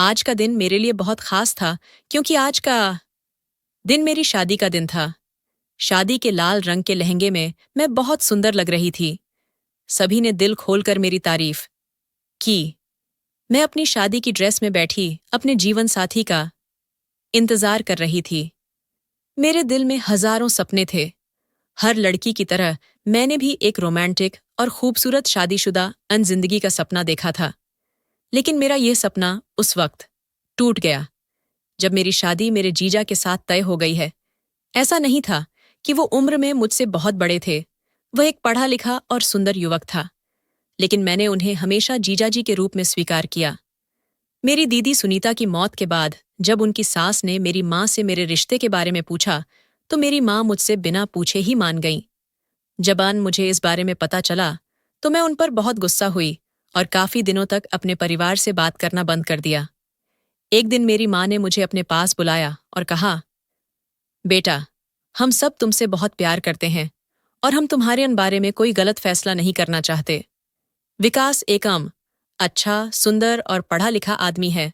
आज का दिन मेरे लिए बहुत खास था क्योंकि आज का दिन मेरी शादी का दिन था। शादी के लाल रंग के लहंगे में मैं बहुत सुंदर लग रही थी। सभी ने दिल खोलकर मेरी तारीफ की। मैं अपनी शादी की ड्रेस में बैठी अपने जीवन साथी का इंतजार कर रही थी। मेरे दिल में हजारों सपने थे। हर लड़की की तरह मैंने भी एक रोमांटिक और खूबसूरत शादीशुदा जिंदगी का सपना देखा था। लेकिन मेरा यह सपना उस वक्त टूट गया जब मेरी शादी मेरे जीजा के साथ तय हो गई है। ऐसा नहीं था कि वो उम्र में मुझसे बहुत बड़े थे। वह एक पढ़ा लिखा और सुंदर युवक था, लेकिन मैंने उन्हें हमेशा जीजाजी के रूप में स्वीकार किया। मेरी दीदी सुनीता की मौत के बाद जब उनकी सास ने मेरी माँ से मेरे रिश्ते के बारे में पूछा, तो मेरी माँ मुझसे बिना पूछे ही मान गईं। जबान मुझे इस बारे में पता चला तो मैं उन पर बहुत गुस्सा हुई और काफी दिनों तक अपने परिवार से बात करना बंद कर दिया। एक दिन मेरी माँ ने मुझे अपने पास बुलाया और कहा, बेटा, हम सब तुमसे बहुत प्यार करते हैं और हम तुम्हारे इन बारे में कोई गलत फैसला नहीं करना चाहते। विकास एकम अच्छा, सुंदर और पढ़ा लिखा आदमी है।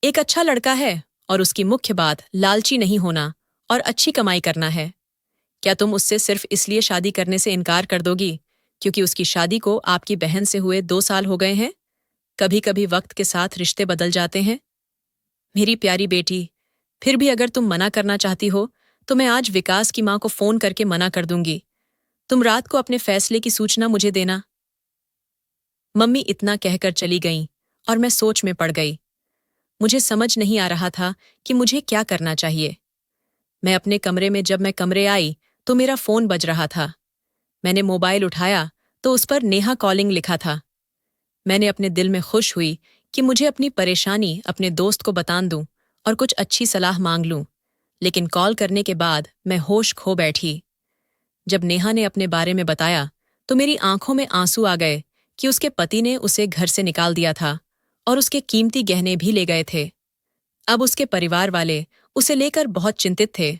एक अच्छा लड़का है और उसकी मुख्य बात लालची नहीं होना और अच्छी कमाई करना है। क्या तुम उससे सिर्फ इसलिए शादी करने से इनकार कर दोगी क्योंकि उसकी शादी को आपकी बहन से हुए 2 साल हो गए हैं? कभी कभी वक्त के साथ रिश्ते बदल जाते हैं। मेरी प्यारी बेटी, फिर भी अगर तुम मना करना चाहती हो तो मैं आज विकास की माँ को फोन करके मना कर दूंगी। तुम रात को अपने फैसले की सूचना मुझे देना। मम्मी इतना कहकर चली गईं और मैं सोच में पड़ गई। मुझे समझ नहीं आ रहा था कि मुझे क्या करना चाहिए। मैं अपने कमरे में जब मैं कमरे आई तो मेरा फोन बज रहा था। मैंने मोबाइल उठाया तो उस पर नेहा कॉलिंग लिखा था। मैंने अपने दिल में खुश हुई कि मुझे अपनी परेशानी अपने दोस्त को बता दूं और कुछ अच्छी सलाह मांग लूं, लेकिन कॉल करने के बाद मैं होश खो बैठी। जब नेहा ने अपने बारे में बताया तो मेरी आंखों में आंसू आ गए कि उसके पति ने उसे घर से निकाल दिया था और उसके कीमती गहने भी ले गए थे। अब उसके परिवार वाले उसे लेकर बहुत चिंतित थे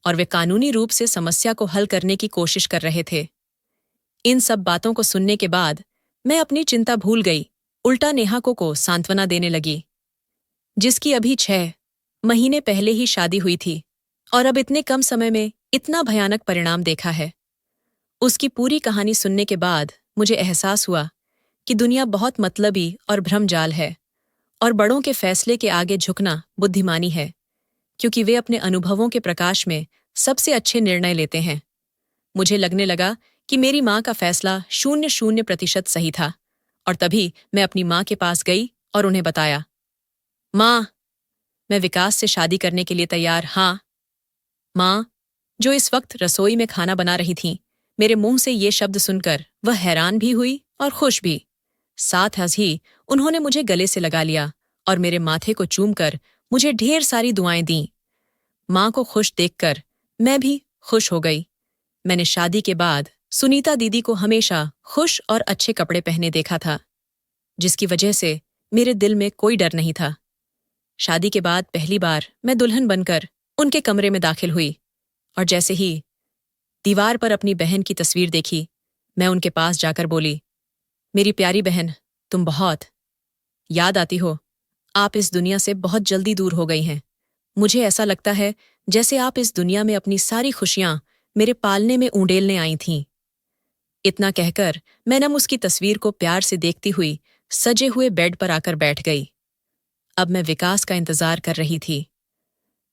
और वे कानूनी रूप से समस्या को हल करने की कोशिश कर रहे थे। इन सब बातों को सुनने के बाद मैं अपनी चिंता भूल गई, उल्टा नेहा को सांत्वना देने लगी, जिसकी अभी 6 महीने पहले ही शादी हुई थी और अब इतने कम समय में इतना भयानक परिणाम देखा है। उसकी पूरी कहानी सुनने के बाद मुझे एहसास हुआ कि दुनिया बहुत मतलबी और भ्रमजाल है और बड़ों के फैसले के आगे झुकना बुद्धिमानी है, क्योंकि वे अपने अनुभवों के प्रकाश में सबसे अच्छे निर्णय लेते हैं। मुझे लगने लगा कि मेरी माँ का फैसला 0% सही था और तभी मैं अपनी माँ के पास गई और उन्हें बताया, माँ, मैं विकास से शादी करने के लिए तैयार। हाँ। माँ, जो इस वक्त रसोई में खाना बना रही थीं, मेरे मुंह से ये शब्द सुनकर वह हैरान भी हुई और खुश भी। साथ ही उन्होंने मुझे गले से लगा लिया और मेरे माथे को चूमकर मुझे ढेर सारी दुआएं दीं। माँ को खुश देखकर मैं भी खुश हो गई। मैंने शादी के बाद सुनीता दीदी को हमेशा खुश और अच्छे कपड़े पहने देखा था, जिसकी वजह से मेरे दिल में कोई डर नहीं था। शादी के बाद पहली बार मैं दुल्हन बनकर उनके कमरे में दाखिल हुई और जैसे ही दीवार पर अपनी बहन की तस्वीर देखी, मैं उनके पास जाकर बोली, मेरी प्यारी बहन, तुम बहुत याद आती हो। आप इस दुनिया से बहुत जल्दी दूर हो गई हैं। मुझे ऐसा लगता है जैसे आप इस दुनिया में अपनी सारी खुशियां मेरे पालने में ऊंडेलने आई थीं। इतना कहकर मैं नम उसकी तस्वीर को प्यार से देखती हुई सजे हुए बेड पर आकर बैठ गई। अब मैं विकास का इंतजार कर रही थी।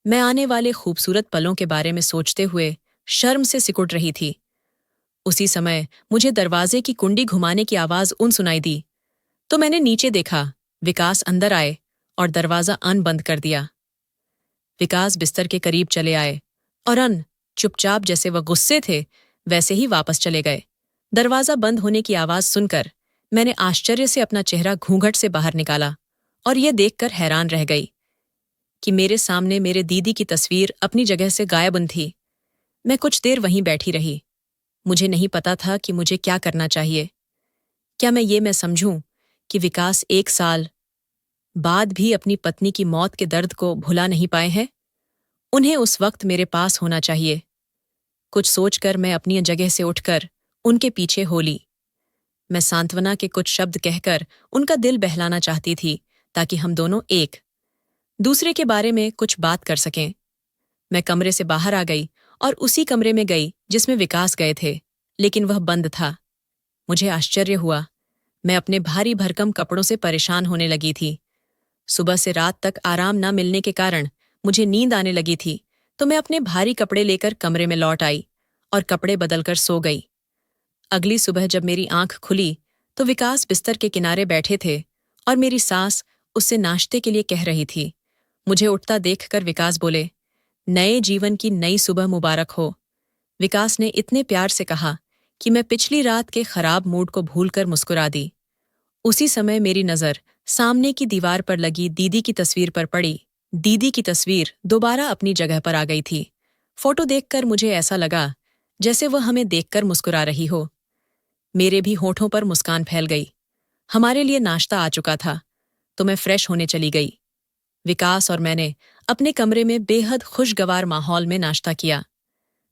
मैं आने वाले खूबसूरत पलों के बारे में सोचते हुए शर्म से सिकुड़ रही थी। उसी समय मुझे दरवाजे की कुंडी घुमाने की आवाज सुनाई दी, तो मैंने नीचे देखा। विकास अंदर आए और दरवाजा बंद कर दिया। विकास बिस्तर के करीब चले आए और चुपचाप, जैसे वह गुस्से थे वैसे ही वापस चले गए। दरवाजा बंद होने की आवाज सुनकर मैंने आश्चर्य से अपना चेहरा घूंघट से बाहर निकाला और यह देखकर हैरान रह गई कि मेरे सामने मेरे दीदी की तस्वीर अपनी जगह से गायब थी। मैं कुछ देर वहीं बैठी रही। मुझे नहीं पता था कि मुझे क्या करना चाहिए। क्या मैं समझूं कि विकास 1 साल बाद भी अपनी पत्नी की मौत के दर्द को भुला नहीं पाए हैं? उन्हें उस वक्त मेरे पास होना चाहिए। कुछ सोचकर मैं अपनी जगह से उठकर उनके पीछे हो ली। मैं सांत्वना के कुछ शब्द कहकर उनका दिल बहलाना चाहती थी ताकि हम दोनों एक दूसरे के बारे में कुछ बात कर सकें। मैं कमरे से बाहर आ गई और उसी कमरे में गई जिसमें विकास गए थे, लेकिन वह बंद था। मुझे आश्चर्य हुआ। मैं अपने भारी भरकम कपड़ों से परेशान होने लगी थी। सुबह से रात तक आराम न मिलने के कारण मुझे नींद आने लगी थी, तो मैं अपने भारी कपड़े लेकर कमरे में लौट आई और कपड़े बदलकर सो गई। अगली सुबह जब मेरी आंख खुली तो विकास बिस्तर के किनारे बैठे थे और मेरी सास उससे नाश्ते के लिए कह रही थी। मुझे उठता देखकर विकास बोले, नए जीवन की नई सुबह मुबारक हो। विकास ने इतने प्यार से कहा कि मैं पिछली रात के खराब मूड को भूलकर मुस्कुरा दी। उसी समय मेरी नज़र सामने की दीवार पर लगी दीदी की तस्वीर पर पड़ी। दीदी की तस्वीर दोबारा अपनी जगह पर आ गई थी। फोटो देखकर मुझे ऐसा लगा जैसे वह हमें देखकर मुस्कुरा रही हो। मेरे भी होठों पर मुस्कान फैल गई। हमारे लिए नाश्ता आ चुका था, तो मैं फ्रेश होने चली गई। विकास और मैंने अपने कमरे में बेहद खुशगवार माहौल में नाश्ता किया।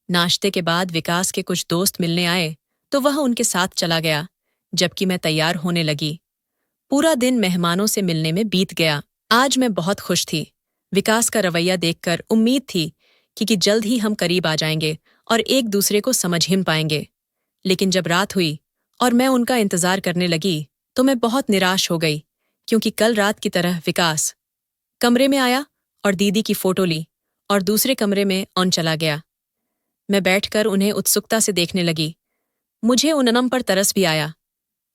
नाश्ते के बाद विकास के कुछ दोस्त मिलने आए, तो वह उनके साथ चला गया, जबकि मैं तैयार होने लगी। पूरा दिन मेहमानों से मिलने में बीत गया। आज मैं बहुत खुश थी। विकास का रवैया देखकर उम्मीद थी कि जल्द ही हम करीब आ जाएंगे और एक दूसरे को समझ ही पाएंगे। लेकिन जब रात हुई और मैं उनका इंतजार करने लगी, तो मैं बहुत निराश हो गई, क्योंकि कल रात की तरह विकास कमरे में आया और दीदी की फोटो ली और दूसरे कमरे में ऑन चला गया। मैं बैठकर उन्हें उत्सुकता से देखने लगी। मुझे उन अनम पर तरस भी आया।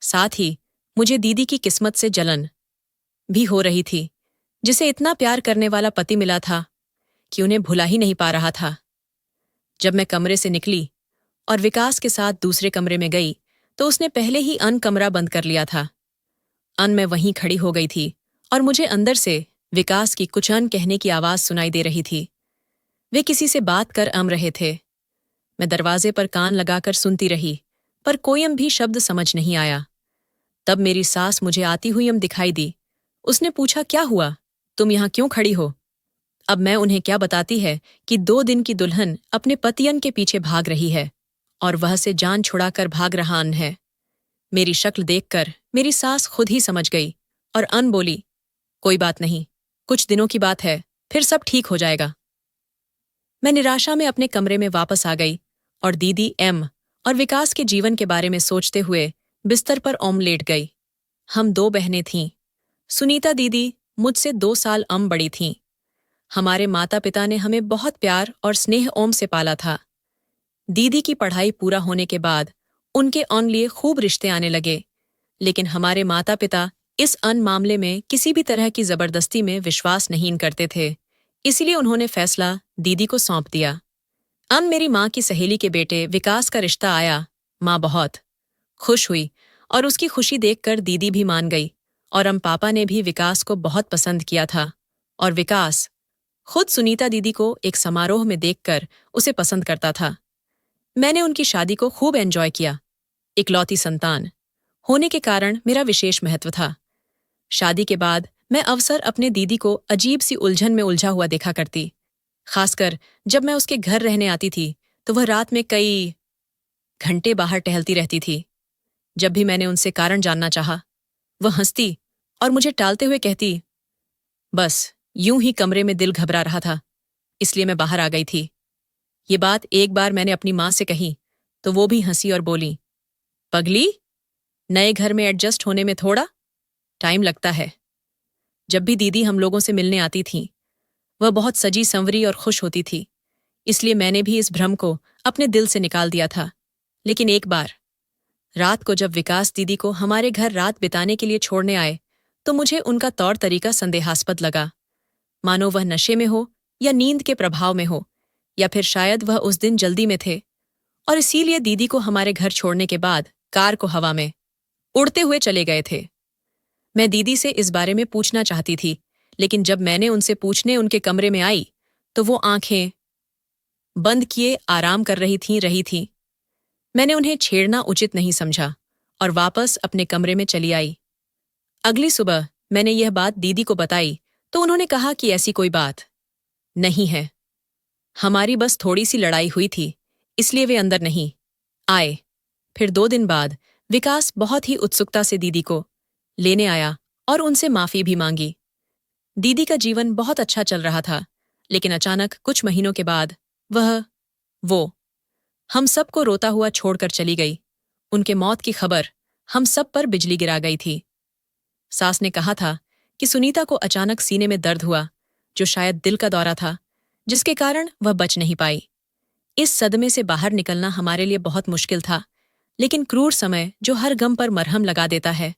साथ ही मुझे दीदी की किस्मत से जलन भी हो रही थी, जिसे इतना प्यार करने वाला पति मिला था कि उन्हें भुला ही नहीं पा रहा था। जब मैं कमरे से निकली और विकास के साथ दूसरे कमरे में गई, तो उसने पहले ही कमरा बंद कर लिया था। मैं वहीं खड़ी हो गई थी और मुझे अंदर से विकास की कुछ कहने की आवाज सुनाई दे रही थी। वे किसी से बात कर रहे थे। मैं दरवाजे पर कान लगाकर सुनती रही, पर कोई भी शब्द समझ नहीं आया। तब मेरी सास मुझे आती हुई दिखाई दी। उसने पूछा, क्या हुआ, तुम यहाँ क्यों खड़ी हो? अब मैं उन्हें क्या बताती है कि 2 दिन की दुल्हन अपने पतियन के पीछे भाग रही है और वह से जान छुड़ाकर भाग रहा है। मेरी शक्ल देखकर मेरी सास खुद ही समझ गई और बोली, कोई बात नहीं, कुछ दिनों की बात है, फिर सब ठीक हो जाएगा। मैं निराशा में अपने कमरे में वापस आ गई और दीदी और विकास के जीवन के बारे में सोचते हुए बिस्तर पर लेट गई। हम 2 बहनें थीं। सुनीता दीदी मुझसे 2 साल बड़ी थीं। हमारे माता पिता ने हमें बहुत प्यार और स्नेह से पाला था। दीदी की पढ़ाई पूरा होने के बाद उनके लिए खूब रिश्ते आने लगे, लेकिन हमारे माता पिता इस मामले में किसी भी तरह की जबरदस्ती में विश्वास नहीं करते थे, इसलिए उन्होंने फैसला दीदी को सौंप दिया। मेरी माँ की सहेली के बेटे विकास का रिश्ता आया। माँ बहुत खुश हुई और उसकी खुशी देखकर दीदी भी मान गई और पापा ने भी विकास को बहुत पसंद किया था और विकास खुद सुनीता दीदी को एक समारोह में देखकर उसे पसंद करता था। मैंने उनकी शादी को खूब एंजॉय किया। इकलौती संतान होने के कारण मेरा विशेष महत्व था। शादी के बाद मैं अक्सर अपने दीदी को अजीब सी उलझन में उलझा हुआ देखा करती। खासकर जब मैं उसके घर रहने आती थी, तो वह रात में कई घंटे बाहर टहलती रहती थी। जब भी मैंने उनसे कारण जानना चाहा, वह हंसती और मुझे टालते हुए कहती, बस यूं ही कमरे में दिल घबरा रहा था, इसलिए मैं बाहर आ गई थी। ये बात एक बार मैंने अपनी माँ से कही, तो वो भी हंसी और बोली, पगली, नए घर में एडजस्ट होने में थोड़ा टाइम लगता है। जब भी दीदी हम लोगों से मिलने आती थी, वह बहुत सजी संवरी और खुश होती थी, इसलिए मैंने भी इस भ्रम को अपने दिल से निकाल दिया था। लेकिन एक बार रात को जब विकास दीदी को हमारे घर रात बिताने के लिए छोड़ने आए, तो मुझे उनका तौर तरीका संदेहास्पद लगा। मानो वह नशे में हो या नींद के प्रभाव में हो, या फिर शायद वह उस दिन जल्दी में थे और इसीलिए दीदी को हमारे घर छोड़ने के बाद कार को हवा में उड़ते हुए चले गए थे। मैं दीदी से इस बारे में पूछना चाहती थी, लेकिन जब मैंने उनसे पूछने उनके कमरे में आई, तो वो आंखें बंद किए आराम कर रही थी। मैंने उन्हें छेड़ना उचित नहीं समझा और वापस अपने कमरे में चली आई। अगली सुबह मैंने यह बात दीदी को बताई, तो उन्होंने कहा कि ऐसी कोई बात नहीं है, हमारी बस थोड़ी सी लड़ाई हुई थी, इसलिए वे अंदर नहीं आए। फिर 2 दिन बाद विकास बहुत ही उत्सुकता से दीदी को लेने आया और उनसे माफी भी मांगी। दीदी का जीवन बहुत अच्छा चल रहा था, लेकिन अचानक कुछ महीनों के बाद वो हम सबको रोता हुआ छोड़कर चली गई। उनके मौत की खबर हम सब पर बिजली गिरा गई थी। सास ने कहा था कि सुनीता को अचानक सीने में दर्द हुआ, जो शायद दिल का दौरा था, जिसके कारण वह बच नहीं पाई। इस सदमे से बाहर निकलना हमारे लिए बहुत मुश्किल था, लेकिन क्रूर समय जो हर गम पर मरहम लगा देता है।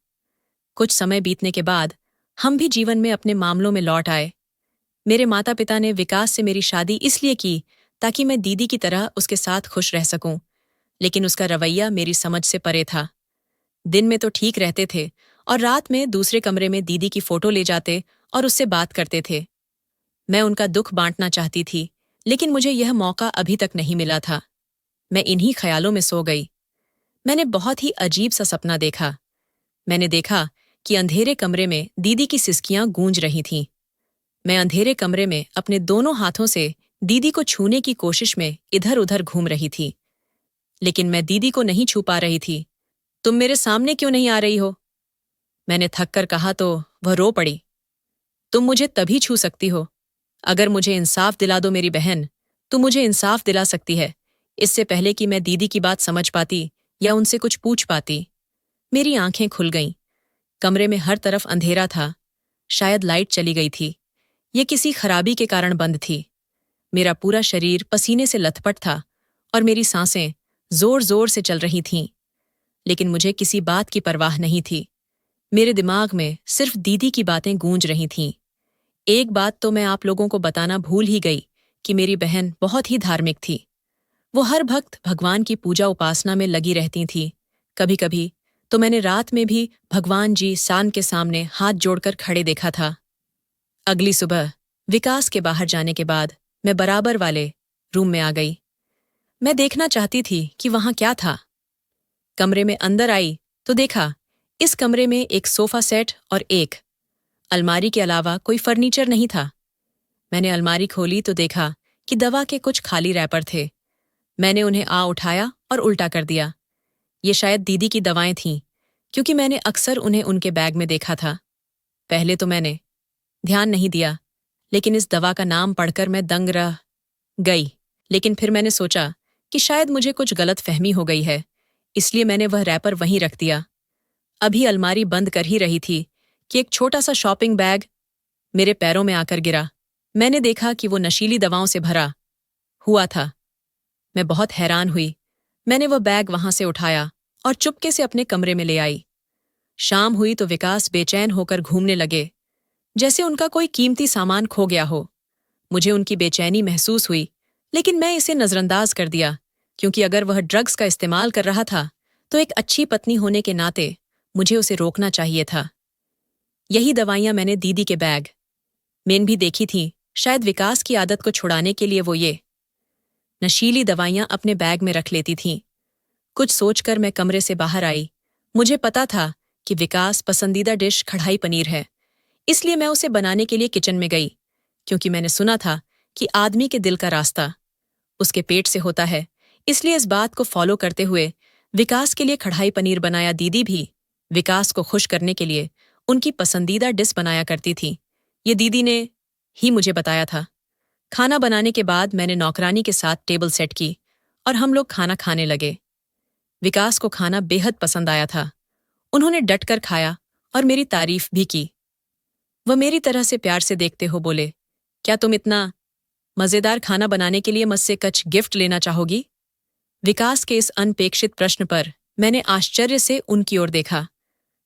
कुछ समय बीतने के बाद हम भी जीवन में अपने मामलों में लौट आए। मेरे माता पिता ने विकास से मेरी शादी इसलिए की ताकि मैं दीदी की तरह उसके साथ खुश रह सकूं, लेकिन उसका रवैया मेरी समझ से परे था। दिन में तो ठीक रहते थे और रात में दूसरे कमरे में दीदी की फोटो ले जाते और उससे बात करते थे। मैं उनका दुख बांटना चाहती थी, लेकिन मुझे यह मौका अभी तक नहीं मिला था। मैं इन्हीं ख्यालों में सो गई। मैंने बहुत ही अजीब सा सपना देखा। मैंने देखा कि अंधेरे कमरे में दीदी की सिसकियां गूंज रही थीं। मैं अंधेरे कमरे में अपने दोनों हाथों से दीदी को छूने की कोशिश में इधर-उधर घूम रही थी, लेकिन मैं दीदी को नहीं छू पा रही थी। तुम मेरे सामने क्यों नहीं आ रही हो? मैंने थककर कहा तो वह रो पड़ी। तुम मुझे तभी छू सकती हो अगर मुझे इंसाफ दिला दो मेरी बहन। तू मुझे इंसाफ दिला सकती है, इससे पहले कि मैं दीदी की बात समझ पाती या उनसे कुछ पूछ पाती। मेरी आंखें खुल गईं। कमरे में हर तरफ अंधेरा था। शायद लाइट चली गई थी। ये किसी खराबी के कारण बंद थी। मेरा पूरा शरीर पसीने से लथपथ था और मेरी सांसें जोर-जोर से चल रही थीं। लेकिन मुझे किसी बात की परवाह नहीं थी। मेरे दिमाग में सिर्फ दीदी की बातें गूंज रही थीं। एक बात तो मैं आप लोगों को बताना भूल ही गई कि मेरी बहन बहुत ही धार्मिक थी। वो हर वक्त भगवान की पूजा उपासना में लगी रहती थी। कभी-कभी तो मैंने रात में भी भगवान जी सान के सामने हाथ जोड़कर खड़े देखा था। अगली सुबह विकास के बाहर जाने के बाद मैं बराबर वाले रूम में आ गई। मैं देखना चाहती थी कि वहां क्या था। कमरे में अंदर आई तो देखा इस कमरे में एक सोफा सेट और एक अलमारी के अलावा कोई फर्नीचर नहीं था। मैंने अलमारी खोली तो देखा कि दवा के कुछ खाली रैपर थे। मैंने उन्हें उठाया और उल्टा कर दिया। ये शायद दीदी की दवाएं थीं, क्योंकि मैंने अक्सर उन्हें उनके बैग में देखा था। पहले तो मैंने ध्यान नहीं दिया, लेकिन इस दवा का नाम पढ़कर मैं दंग रह गई। लेकिन फिर मैंने सोचा कि शायद मुझे कुछ गलत फहमी हो गई है, इसलिए मैंने वह रैपर वहीं रख दिया। अभी अलमारी बंद कर ही रही थी कि एक छोटा सा शॉपिंग बैग मेरे पैरों में आकर गिरा। मैंने देखा कि वो नशीली दवाओं से भरा हुआ था। मैं बहुत हैरान हुई। मैंने वह बैग वहां से उठाया और चुपके से अपने कमरे में ले आई। शाम हुई तो विकास बेचैन होकर घूमने लगे, जैसे उनका कोई कीमती सामान खो गया हो। मुझे उनकी बेचैनी महसूस हुई, लेकिन मैं इसे नजरअंदाज कर दिया, क्योंकि अगर वह ड्रग्स का इस्तेमाल कर रहा था तो एक अच्छी पत्नी होने के नाते मुझे उसे रोकना चाहिए था। यही दवाइयां मैंने दीदी के बैग में भी देखी थी। शायद विकास की आदत को छुड़ाने के लिए वो ये नशीली दवाइयां अपने बैग में रख लेती थीं। कुछ सोचकर मैं कमरे से बाहर आई। मुझे पता था कि विकास पसंदीदा डिश कढ़ाई पनीर है, इसलिए मैं उसे बनाने के लिए किचन में गई, क्योंकि मैंने सुना था कि आदमी के दिल का रास्ता उसके पेट से होता है। इसलिए इस बात को फॉलो करते हुए विकास के लिए कढ़ाई पनीर बनाया। दीदी भी विकास को खुश करने के लिए उनकी पसंदीदा डिश बनाया करती थी। ये दीदी ने ही मुझे बताया था। खाना बनाने के बाद मैंने नौकरानी के साथ टेबल सेट की और हम लोग खाना खाने लगे। विकास को खाना बेहद पसंद आया था। उन्होंने डटकर खाया और मेरी तारीफ भी की। वह मेरी तरह से प्यार से देखते हो बोले, क्या तुम इतना मजेदार खाना बनाने के लिए मुझसे कुछ गिफ्ट लेना चाहोगी? विकास के इस अनपेक्षित प्रश्न पर मैंने आश्चर्य से उनकी ओर देखा।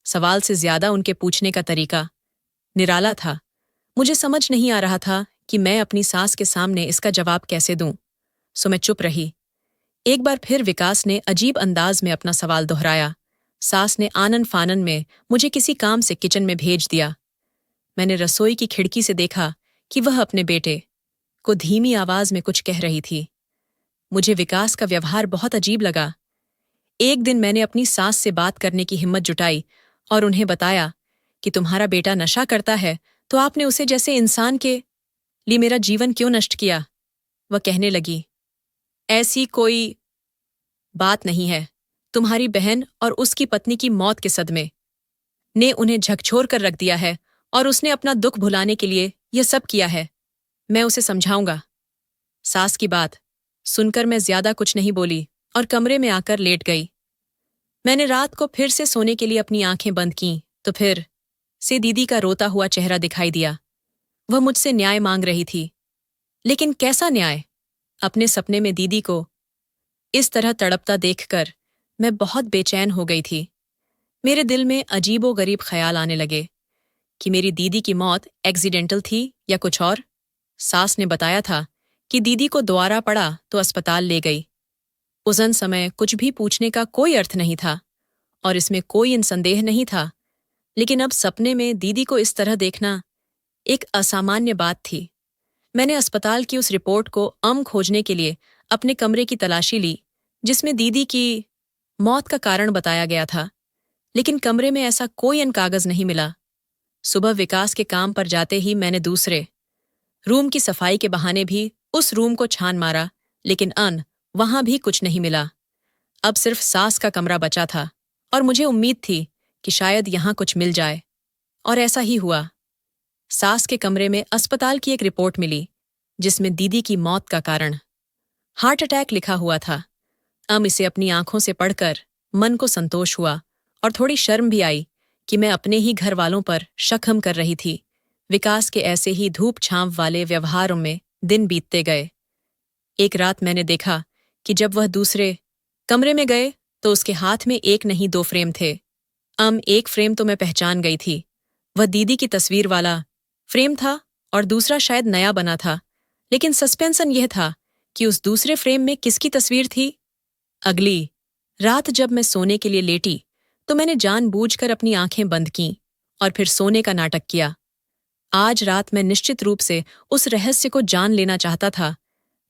सवाल से ज्यादा उनके पूछने का तरीका निराला था। मुझे समझ नहीं आ रहा था कि मैं अपनी सास के सामने इसका जवाब कैसे दूं, सो मैं चुप रही। एक बार फिर विकास ने अजीब अंदाज में अपना सवाल दोहराया। सास ने आनन फानन में मुझे किसी काम से किचन में भेज दिया। मैंने रसोई की खिड़की से देखा कि वह अपने बेटे को धीमी आवाज में कुछ कह रही थी। मुझे विकास का व्यवहार बहुत अजीब लगा। एक दिन मैंने अपनी सास से बात करने की हिम्मत जुटाई और उन्हें बताया कि तुम्हारा बेटा नशा करता है, तो आपने उसे जैसे इंसान के लिए मेरा जीवन क्यों नष्ट किया? वह कहने लगी, ऐसी कोई बात नहीं है। तुम्हारी बहन और उसकी पत्नी की मौत के सदमे ने उन्हें झकझोर कर रख दिया है और उसने अपना दुख भुलाने के लिए यह सब किया है। मैं उसे समझाऊंगा। सास की बात सुनकर मैं ज्यादा कुछ नहीं बोली और कमरे में आकर लेट गई। मैंने रात को फिर से सोने के लिए अपनी आंखें बंद कीं तो फिर से दीदी का रोता हुआ चेहरा दिखाई दिया। वह मुझसे न्याय मांग रही थी, लेकिन कैसा न्याय? अपने सपने में दीदी को इस तरह तड़पता देखकर मैं बहुत बेचैन हो गई थी। मेरे दिल में अजीबोगरीब ख्याल आने लगे कि मेरी दीदी की मौत एक्सीडेंटल थी या कुछ और। सास ने बताया था कि दीदी को द्वारा पड़ा तो अस्पताल ले गई। उस समय कुछ भी पूछने का कोई अर्थ नहीं था और इसमें कोई संदेह नहीं था, लेकिन अब सपने में दीदी को इस तरह देखना एक असामान्य बात थी। मैंने अस्पताल की उस रिपोर्ट को खोजने के लिए अपने कमरे की तलाशी ली जिसमें दीदी की मौत का कारण बताया गया था, लेकिन कमरे में ऐसा कोई कागज नहीं मिला। सुबह विकास के काम पर जाते ही मैंने दूसरे रूम की सफाई के बहाने भी उस रूम को छान मारा, लेकिन वहां भी कुछ नहीं मिला। अब सिर्फ सास का कमरा बचा था और मुझे उम्मीद थी कि शायद यहां कुछ मिल जाए, और ऐसा ही हुआ। सास के कमरे में अस्पताल की एक रिपोर्ट मिली जिसमें दीदी की मौत का कारण हार्ट अटैक लिखा हुआ था। इसे अपनी आंखों से पढ़कर मन को संतोष हुआ और थोड़ी शर्म भी आई कि मैं अपने ही घर वालों पर शक हम कर रही थी। विकास के ऐसे ही धूप छांव वाले व्यवहारों में दिन बीतते गए। एक रात मैंने देखा कि जब वह दूसरे कमरे में गए तो उसके हाथ में एक नहीं 2 फ्रेम थे। एक फ्रेम तो मैं पहचान गई थी, वह दीदी की तस्वीर वाला फ्रेम था और दूसरा शायद नया बना था, लेकिन सस्पेंसन यह था कि उस दूसरे फ्रेम में किसकी तस्वीर थी। अगली रात जब मैं सोने के लिए लेटी तो मैंने जानबूझकर अपनी आंखें बंद कीं और फिर सोने का नाटक किया। आज रात मैं निश्चित रूप से उस रहस्य को जान लेना चाहता था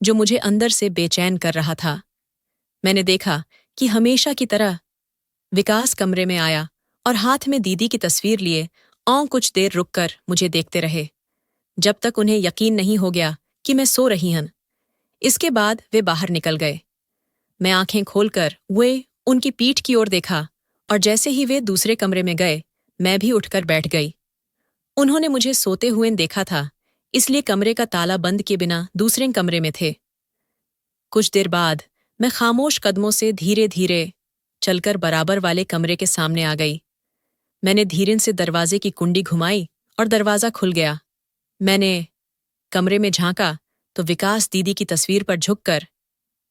जो मुझे अंदर से बेचैन कर रहा था। मैंने देखा कि हमेशा की तरह विकास कमरे में आया और हाथ में दीदी की तस्वीर लिए कुछ देर रुककर मुझे देखते रहे, जब तक उन्हें यकीन नहीं हो गया कि मैं सो रही हूं। इसके बाद वे बाहर निकल गए। मैं आंखें खोलकर वे उनकी पीठ की ओर देखा और जैसे ही वे दूसरे कमरे में गए मैं भी उठकर बैठ गई। उन्होंने मुझे सोते हुए देखा था, इसलिए कमरे का ताला बंद किए बिना दूसरे कमरे में थे। कुछ देर बाद मैं खामोश कदमों से धीरे धीरे चलकर बराबर वाले कमरे के सामने आ गई। मैंने धीरे से दरवाजे की कुंडी घुमाई और दरवाजा खुल गया। मैंने कमरे में झांका तो विकास दीदी की तस्वीर पर झुककर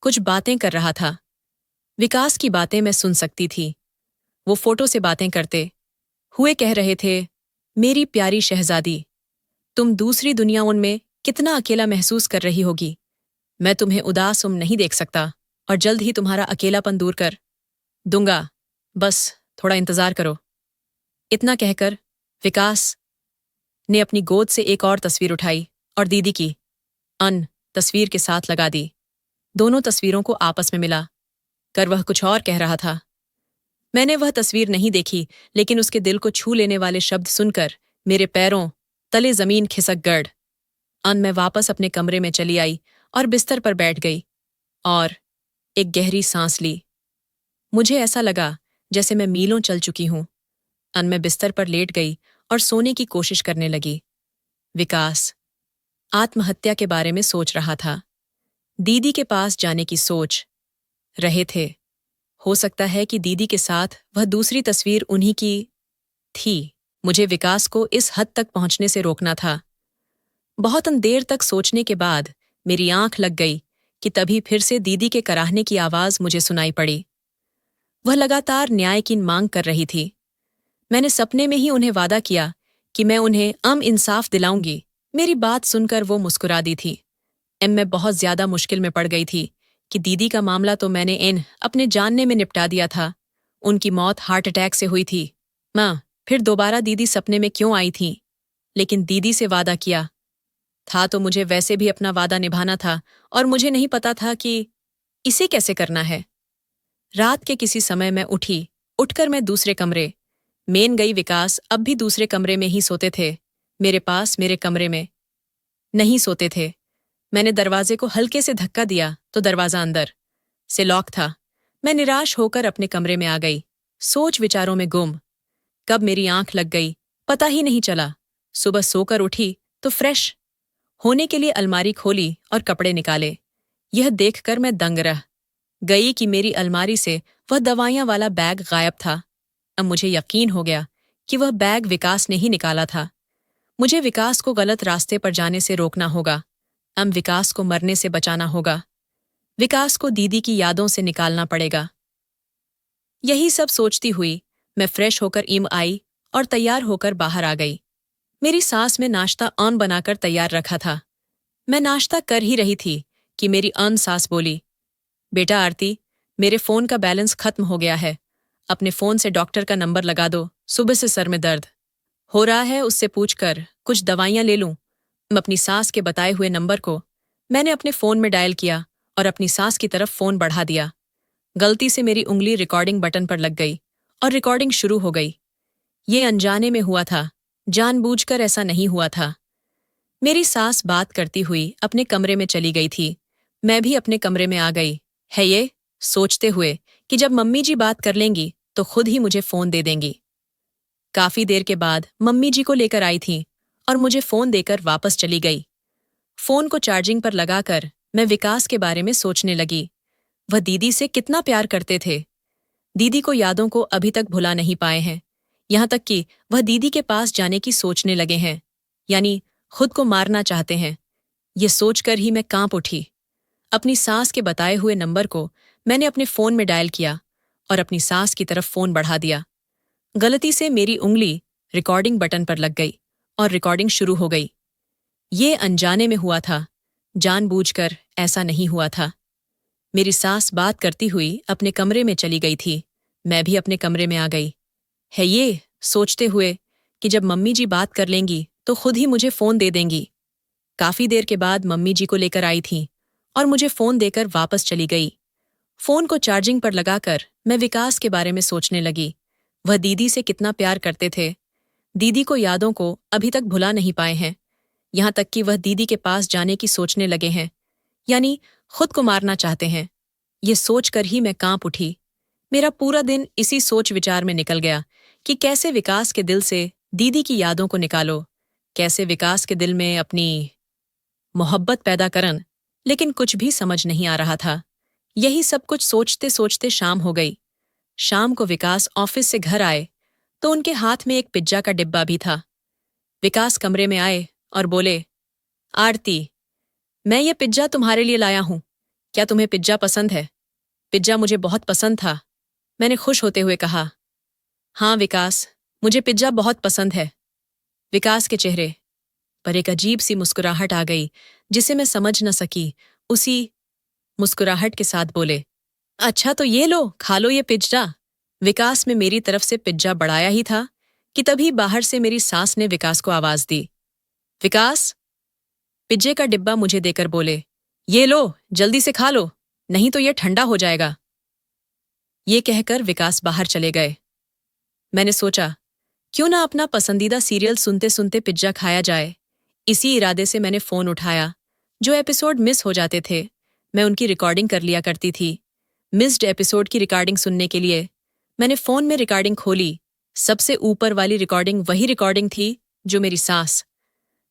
कुछ बातें कर रहा था। विकास की बातें मैं सुन सकती थी। वो फोटो से बातें करते हुए कह रहे थे, मेरी प्यारी शहजादी, तुम दूसरी दुनियाओं में कितना अकेला महसूस कर रही होगी। मैं तुम्हें उदास नहीं देख सकता और जल्द ही तुम्हारा अकेलापन दूर कर दूंगा, बस थोड़ा इंतजार करो। इतना कहकर विकास ने अपनी गोद से एक और तस्वीर उठाई और दीदी की तस्वीर के साथ लगा दी। दोनों तस्वीरों को आपस में मिला कर वह कुछ और कह रहा था। मैंने वह तस्वीर नहीं देखी, लेकिन उसके दिल को छू लेने वाले शब्द सुनकर मेरे पैरों तले जमीन खिसक गड़। मैं वापस अपने कमरे में चली आई और बिस्तर पर बैठ गई और एक गहरी सांस ली। मुझे ऐसा लगा जैसे मैं मीलों चल चुकी हूं। मैं बिस्तर पर लेट गई और सोने की कोशिश करने लगी। विकास आत्महत्या के बारे में सोच रहा था, दीदी के पास जाने की सोच रहे थे। हो सकता है कि दीदी के साथ वह दूसरी तस्वीर उन्हीं की थी। मुझे विकास को इस हद तक पहुंचने से रोकना था। बहुत देर तक सोचने के बाद मेरी आंख लग गई कि तभी फिर से दीदी के कराहने की आवाज मुझे सुनाई पड़ी। वह लगातार न्याय की मांग कर रही थी। मैंने सपने में ही उन्हें वादा किया कि मैं उन्हें इंसाफ दिलाऊंगी। मेरी बात सुनकर वो मुस्कुरा दी थी। मैं बहुत ज्यादा मुश्किल में पड़ गई थी कि दीदी का मामला तो मैंने अपने जानने में निपटा दिया था। उनकी मौत हार्ट अटैक से हुई थी। माँ, फिर दोबारा दीदी सपने में क्यों आई थी? लेकिन दीदी से वादा किया था तो मुझे वैसे भी अपना वादा निभाना था और मुझे नहीं पता था कि इसे कैसे करना है। रात के किसी समय मैं उठकर मैं दूसरे कमरे में गई। विकास अब भी दूसरे कमरे में ही सोते थे, मेरे पास मेरे कमरे में नहीं सोते थे। मैंने दरवाजे को हल्के से धक्का दिया तो दरवाजा अंदर से लॉक था। मैं निराश होकर अपने कमरे में आ गई, सोच विचारों में गुम। कब मेरी आंख लग गई पता ही नहीं चला। सुबह सोकर उठी तो फ्रेश होने के लिए अलमारी खोली और कपड़े निकाले। यह देखकर मैं दंग रह गई कि मेरी अलमारी से वह दवाइयां वाला बैग गायब था। अब मुझे यकीन हो गया कि वह बैग विकास ने ही निकाला था। मुझे विकास को गलत रास्ते पर जाने से रोकना होगा। अब विकास को मरने से बचाना होगा। विकास को दीदी की यादों से निकालना पड़ेगा। यही सब सोचती हुई मैं फ्रेश होकर ईम आई और तैयार होकर बाहर आ गई। मेरी सास में नाश्ता ऑन बनाकर तैयार रखा था। मैं नाश्ता कर ही रही थी कि मेरी अन सास बोली, बेटा आरती, मेरे फोन का बैलेंस खत्म हो गया है। अपने फोन से डॉक्टर का नंबर लगा दो। सुबह से सर में दर्द हो रहा है, उससे पूछकर कुछ दवाइयां ले लूं। अपनी सास के बताए हुए नंबर को मैंने अपने फोन में डायल किया और अपनी सास की तरफ फोन बढ़ा दिया। गलती से मेरी उंगली रिकॉर्डिंग बटन पर लग गई और रिकॉर्डिंग शुरू हो गई। ये अनजाने में हुआ था, जानबूझकर ऐसा नहीं हुआ था। मेरी सास बात करती हुई अपने कमरे में चली गई थी। मैं भी अपने कमरे में आ गई है, ये सोचते हुए कि जब मम्मी जी बात कर लेंगी तो खुद ही मुझे फोन दे देंगी। काफी देर के बाद मम्मी जी को लेकर आई थी और मुझे फोन देकर वापस चली गई। फोन को चार्जिंग पर लगाकर मैं विकास के बारे में सोचने लगी। वह दीदी से कितना प्यार करते थे। दीदी को यादों को अभी तक भुला नहीं पाए हैं। यहां तक कि वह दीदी के पास जाने की सोचने लगे हैं, यानी खुद को मारना चाहते हैं। ये सोचकर ही मैं कांप उठी। अपनी सास के बताए हुए नंबर को मैंने अपने फोन में डायल किया और अपनी सास की तरफ फोन बढ़ा दिया। गलती से मेरी उंगली रिकॉर्डिंग बटन पर लग गई और रिकॉर्डिंग शुरू हो गई। ये अनजाने में हुआ था, जानबूझकर ऐसा नहीं हुआ था। मेरी सास बात करती हुई अपने कमरे में चली गई थी। मैं भी अपने कमरे में आ गई है, ये सोचते हुए कि जब मम्मी जी बात कर लेंगी तो खुद ही मुझे फोन दे देंगी। काफी देर के बाद मम्मी जी को लेकर आई थी और मुझे फोन देकर वापस चली गई। फोन को चार्जिंग पर लगाकर मैं विकास के बारे में सोचने लगी। वह दीदी से कितना प्यार करते थे। दीदी को यादों को अभी तक भुला नहीं पाए हैं। यहां तक कि वह दीदी के पास जाने की सोचने लगे हैं, यानी खुद को मारना चाहते हैं। ये सोचकर ही मैं कांप उठी। मेरा पूरा दिन इसी सोच विचार में निकल गया कि कैसे विकास के दिल से दीदी की यादों को निकालो, कैसे विकास के दिल में अपनी मोहब्बत पैदा करन, लेकिन कुछ भी समझ नहीं आ रहा था। यही सब कुछ सोचते सोचते शाम हो गई। शाम को विकास ऑफिस से घर आए तो उनके हाथ में एक पिज्जा का डिब्बा भी था। विकास कमरे में आए और बोले, आरती, मैं ये पिज्जा तुम्हारे लिए लाया हूं। क्या तुम्हें पिज्जा पसंद है? पिज्जा मुझे बहुत पसंद था, मैंने खुश होते हुए कहा। हाँ विकास, मुझे पिज्जा बहुत पसंद है। विकास के चेहरे पर एक अजीब सी मुस्कुराहट आ गई जिसे मैं समझ न सकी। उसी मुस्कुराहट के साथ बोले, अच्छा तो ये लो, खा लो ये पिज्जा। विकास में मेरी तरफ से पिज्जा बढ़ाया ही था कि तभी बाहर से मेरी सास ने विकास को आवाज दी। विकास पिज्जे का डिब्बा मुझे देकर बोले, ये लो, जल्दी से खा लो, नहीं तो ये ठंडा हो जाएगा। ये कहकर विकास बाहर चले गए। मैंने सोचा, क्यों ना अपना पसंदीदा सीरियल सुनते सुनते पिज्जा खाया जाए। इसी इरादे से मैंने फोन उठाया। जो एपिसोड मिस हो जाते थे मैं उनकी रिकॉर्डिंग कर लिया करती थी। मिस्ड एपिसोड की रिकॉर्डिंग सुनने के लिए मैंने फोन में रिकॉर्डिंग खोली। सबसे ऊपर वाली रिकॉर्डिंग वही रिकॉर्डिंग थी जो मेरी सास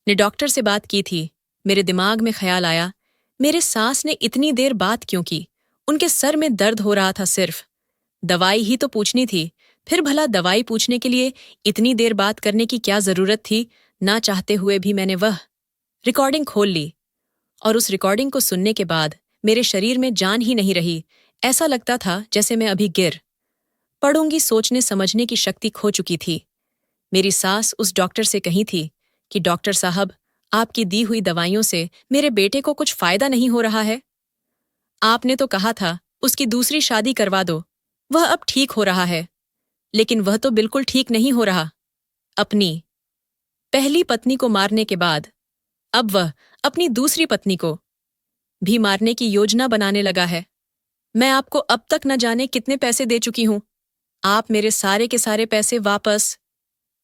ने डॉक्टर से बात की थी। मेरे दिमाग में ख्याल आया, मेरे सास ने इतनी देर बात क्यों की? उनके सर में दर्द हो रहा था, सिर्फ दवाई ही तो पूछनी थी। फिर भला दवाई पूछने के लिए इतनी देर बात करने की क्या जरूरत थी? ना चाहते हुए भी मैंने वह रिकॉर्डिंग खोल ली और उस रिकॉर्डिंग को सुनने के बाद मेरे शरीर में जान ही नहीं रही। ऐसा लगता था जैसे मैं अभी गिर पड़ूंगी। सोचने समझने की शक्ति खो चुकी थी। मेरी सास उस डॉक्टर से कही थी कि डॉक्टर साहब, आपकी दी हुई दवाइयों से मेरे बेटे को कुछ फायदा नहीं हो रहा है। आपने तो कहा था उसकी दूसरी शादी करवा दो, वह अब ठीक हो रहा है। लेकिन वह तो बिल्कुल ठीक नहीं हो रहा। अपनी पहली पत्नी को मारने के बाद अब वह अपनी दूसरी पत्नी को भी मारने की योजना बनाने लगा है। मैं आपको अब तक न जाने कितने पैसे दे चुकी हूं। आप मेरे सारे के सारे पैसे वापस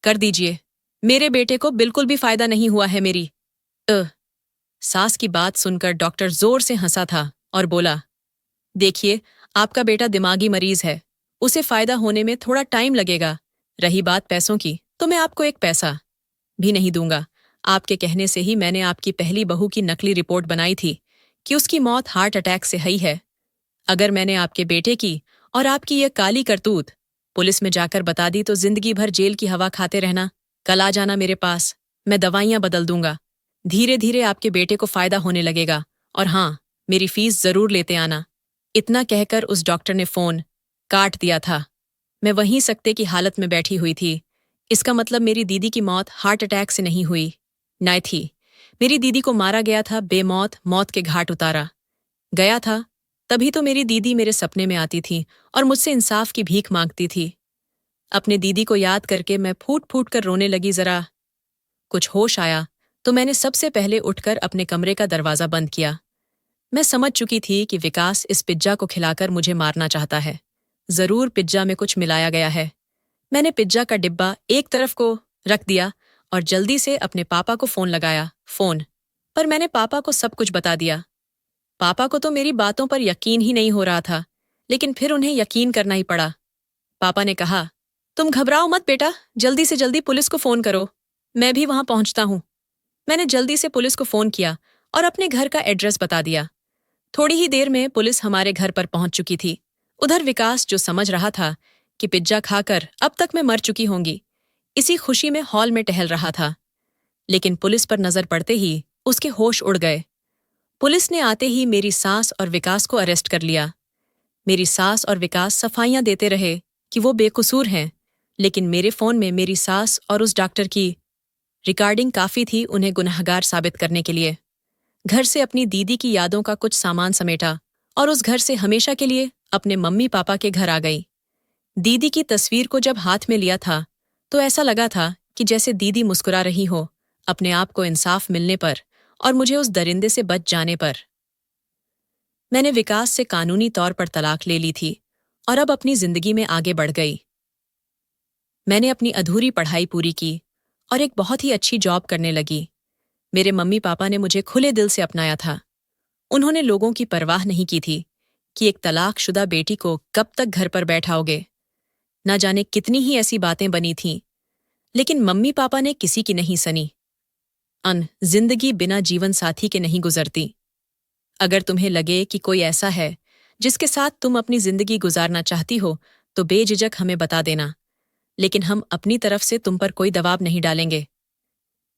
कर दीजिए। मेरे बेटे को बिल्कुल भी फायदा नहीं हुआ है मेरी। सास की बात सुनकर डॉक्टर जोर से हंसा था और बोला, देखिए, आपका बेटा दिमागी मरीज है, उसे फायदा होने में थोड़ा टाइम लगेगा। रही बात पैसों की, तो मैं आपको एक पैसा भी नहीं दूंगा। आपके कहने से ही मैंने आपकी पहली बहू की नकली रिपोर्ट बनाई थी कि उसकी मौत हार्ट अटैक से हुई है। अगर मैंने आपके बेटे की और आपकी यह काली करतूत पुलिस में जाकर बता दी तो जिंदगी भर जेल की हवा खाते रहना। कल आ जाना मेरे पास, मैं दवाइयां बदल दूंगा। धीरे धीरे आपके बेटे को फायदा होने लगेगा। और हाँ, मेरी फीस जरूर लेते आना। इतना कहकर उस डॉक्टर ने फोन काट दिया था। मैं वहीं सकते की हालत में बैठी हुई थी। इसका मतलब मेरी दीदी की मौत हार्ट अटैक से नहीं हुई, न थी। मेरी दीदी को मारा गया था, बेमौत मौत के घाट उतारा गया था। तभी तो मेरी दीदी मेरे सपने में आती थी और मुझसे इंसाफ की भीख मांगती थी। अपने दीदी को याद करके मैं फूट फूट कर रोने लगी। जरा कुछ होश आया तो मैंने सबसे पहले उठकर अपने कमरे का दरवाजा बंद किया। मैं समझ चुकी थी कि विकास इस पिज्जा को खिलाकर मुझे मारना चाहता है। जरूर पिज्जा में कुछ मिलाया गया है। मैंने पिज्जा का डिब्बा एक तरफ को रख दिया और जल्दी से अपने पापा को फोन लगाया। फोन पर मैंने पापा को सब कुछ बता दिया। पापा को तो मेरी बातों पर यकीन ही नहीं हो रहा था, लेकिन फिर उन्हें यकीन करना ही पड़ा। पापा ने कहा, तुम घबराओ मत बेटा, जल्दी से जल्दी पुलिस को फोन करो, मैं भी वहां पहुंचता हूं। मैंने जल्दी से पुलिस को फोन किया और अपने घर का एड्रेस बता दिया। थोड़ी ही देर में पुलिस हमारे घर पर पहुंच चुकी थी। उधर विकास, जो समझ रहा था कि पिज्जा खाकर अब तक मैं मर चुकी होंगी, इसी खुशी में हॉल में टहल रहा था। लेकिन पुलिस पर नजर पड़ते ही उसके होश उड़ गए। पुलिस ने आते ही मेरी सास और विकास को अरेस्ट कर लिया। मेरी सास और विकास सफाइयां देते रहे कि वो बेकसूर हैं, लेकिन मेरे फोन में मेरी सास और उस डॉक्टर की रिकॉर्डिंग काफी थी उन्हें गुनहगार साबित करने के लिए। घर से अपनी दीदी की यादों का कुछ सामान समेटा और उस घर से हमेशा के लिए अपने मम्मी पापा के घर आ गई। दीदी की तस्वीर को जब हाथ में लिया था तो ऐसा लगा था कि जैसे दीदी मुस्कुरा रही हो अपने आप को इंसाफ मिलने पर और मुझे उस दरिंदे से बच जाने पर। मैंने विकास से कानूनी तौर पर तलाक ले ली थी और अब अपनी जिंदगी में आगे बढ़ गई। मैंने अपनी अधूरी पढ़ाई पूरी की और एक बहुत ही अच्छी जॉब करने लगी। मेरे मम्मी पापा ने मुझे खुले दिल से अपनाया था। उन्होंने लोगों की परवाह नहीं की थी कि एक तलाकशुदा बेटी को कब तक घर पर बैठाओगे। न जाने कितनी ही ऐसी बातें बनी थीं, लेकिन मम्मी पापा ने किसी की नहीं सनी। जिंदगी बिना जीवन साथी के नहीं गुजरती। अगर तुम्हें लगे कि कोई ऐसा है जिसके साथ तुम अपनी जिंदगी गुजारना चाहती हो तो बेझिझक हमें बता देना, लेकिन हम अपनी तरफ से तुम पर कोई दबाव नहीं डालेंगे।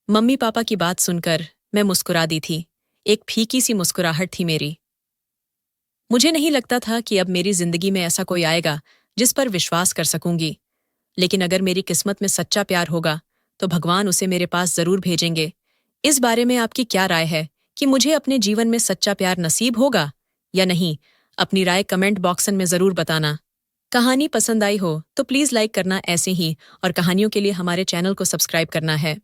मम्मी पापा की बात सुनकर मैं मुस्कुरा दी थी। एक फीकी सी मुस्कुराहट थी मेरी। मुझे नहीं लगता था कि अब मेरी जिंदगी में ऐसा कोई आएगा जिस पर विश्वास कर सकूंगी, लेकिन अगर मेरी किस्मत में सच्चा प्यार होगा तो भगवान उसे मेरे पास जरूर भेजेंगे। इस बारे में आपकी क्या राय है कि मुझे अपने जीवन में सच्चा प्यार नसीब होगा या नहीं? अपनी राय कमेंट बॉक्स में जरूर बताना। कहानी पसंद आई हो तो प्लीज लाइक करना ऐसे ही, और कहानियों के लिए हमारे चैनल को सब्सक्राइब करना है।